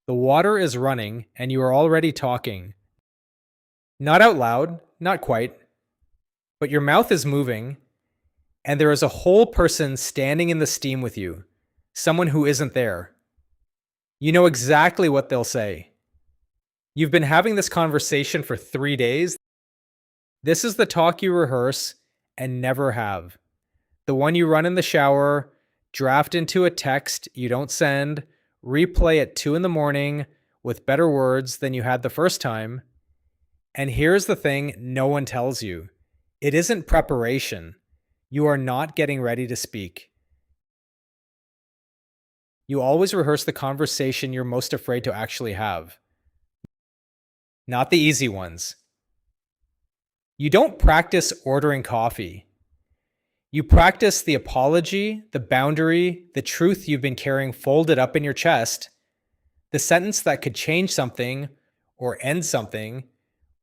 The water is running and you are already talking. Not out loud, not quite, but your mouth is moving and there is a whole person standing in the steam with you, someone who isn't there. You know exactly what they'll say. You've been having this conversation for 3 days. This is the talk you rehearse and never have. The one you run in the shower, draft into a text you don't send, replay at 2 in the morning with better words than you had the first time. And here's the thing no one tells you. It isn't preparation. You are not getting ready to speak. You always rehearse the conversation you're most afraid to actually have. Not the easy ones. You don't practice ordering coffee. You practice the apology, the boundary, the truth you've been carrying folded up in your chest, the sentence that could change something or end something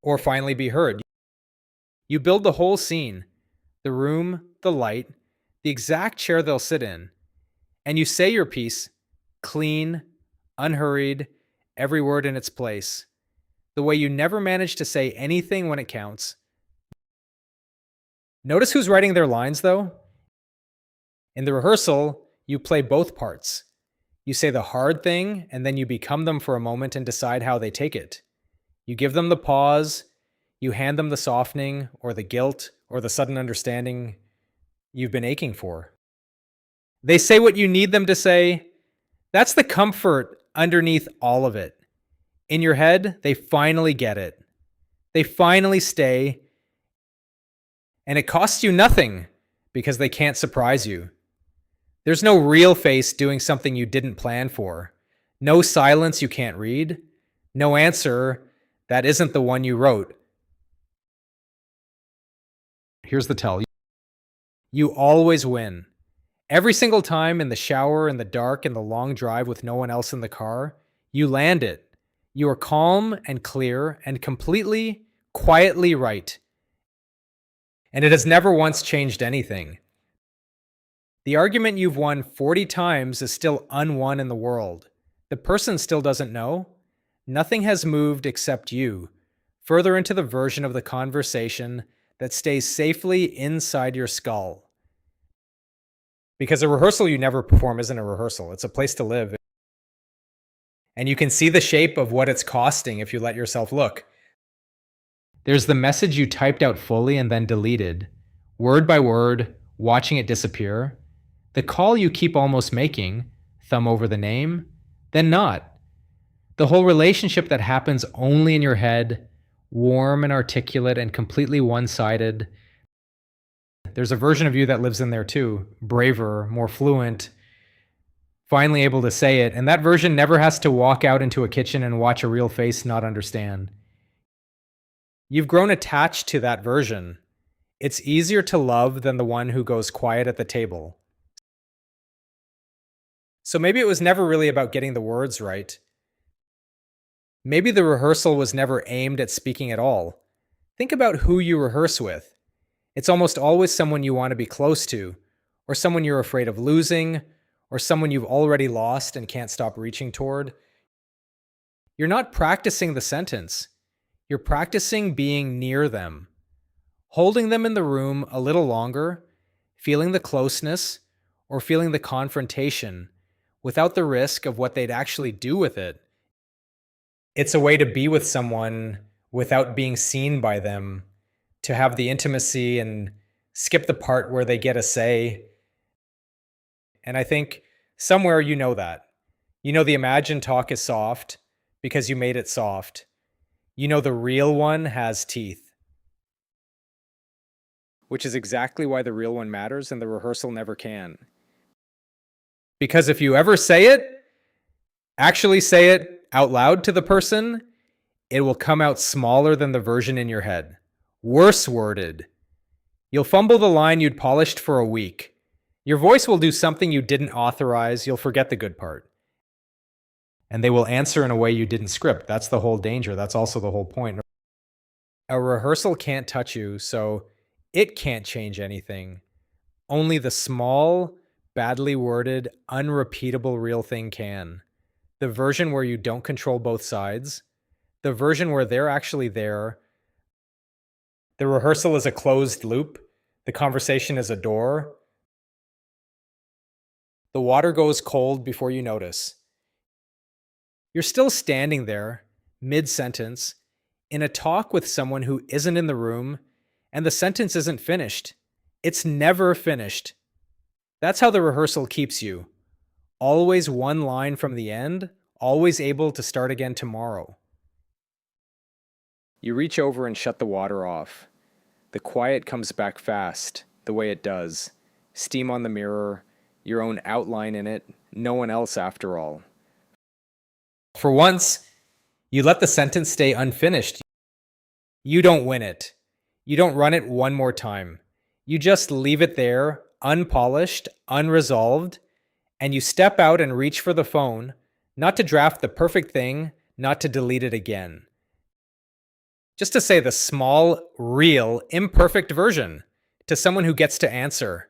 or finally be heard. You build the whole scene, the room, the light, the exact chair they'll sit in, and you say your piece, clean, unhurried, every word in its place, the way you never manage to say anything when it counts. Notice who's writing their lines, though? In the rehearsal, you play both parts. You say the hard thing, and then you become them for a moment and decide how they take it. You give them the pause, you hand them the softening, or the guilt, or the sudden understanding you've been aching for. They say what you need them to say. That's the comfort underneath all of it. In your head, they finally get it. They finally stay. And it costs you nothing because they can't surprise you. There's no real face doing something you didn't plan for. No silence you can't read. No answer that isn't the one you wrote. Here's the tell. You always win. Every single time in the shower, in the dark, in the long drive with no one else in the car, you land it. You are calm and clear and completely, quietly right. And it has never once changed anything. The argument you've won 40 times is still unwon in the world. The person still doesn't know. Nothing has moved except you, further into the version of the conversation that stays safely inside your skull. Because a rehearsal you never perform isn't a rehearsal. It's a place to live. And you can see the shape of what it's costing if you let yourself look. There's the message you typed out fully and then deleted, word by word, watching it disappear. The call you keep almost making, thumb over the name, then not. The whole relationship that happens only in your head, warm and articulate and completely one-sided. There's a version of you that lives in there too, braver, more fluent, finally able to say it, and that version never has to walk out into a kitchen and watch a real face not understand. You've grown attached to that version. It's easier to love than the one who goes quiet at the table. So maybe it was never really about getting the words right. Maybe the rehearsal was never aimed at speaking at all. Think about who you rehearse with. It's almost always someone you want to be close to, or someone you're afraid of losing, or someone you've already lost and can't stop reaching toward. You're not practicing the sentence. You're practicing being near them, holding them in the room a little longer, feeling the closeness, or feeling the confrontation without the risk of what they'd actually do with it. It's a way to be with someone without being seen by them, to have the intimacy and skip the part where they get a say. And I think somewhere you know that. You know the imagined talk is soft because you made it soft. You know the real one has teeth. Which is exactly why the real one matters and the rehearsal never can. Because if you ever say it, actually say it out loud to the person, it will come out smaller than the version in your head. Worse worded. You'll fumble the line you'd polished for a week. Your voice will do something you didn't authorize. You'll forget the good part. And they will answer in a way you didn't script. That's the whole danger. That's also the whole point. A rehearsal can't touch you, so it can't change anything. Only the small, badly worded, unrepeatable real thing can. the version where you don't control both sides, the version where they're actually there. The rehearsal is a closed loop. The conversation is a door. The water goes cold before you notice. You're still standing there, mid-sentence, in a talk with someone who isn't in the room, and the sentence isn't finished. It's never finished. That's how the rehearsal keeps you. Always one line from the end, always able to start again tomorrow. You reach over and shut the water off. The quiet comes back fast, the way it does. Steam on the mirror, your own outline in it, no one else after all. For once, you let the sentence stay unfinished. You don't win it. You don't run it one more time. You just leave it there, unpolished, unresolved, and you step out and reach for the phone, not to draft the perfect thing, not to delete it again. Just to say the small, real, imperfect version to someone who gets to answer.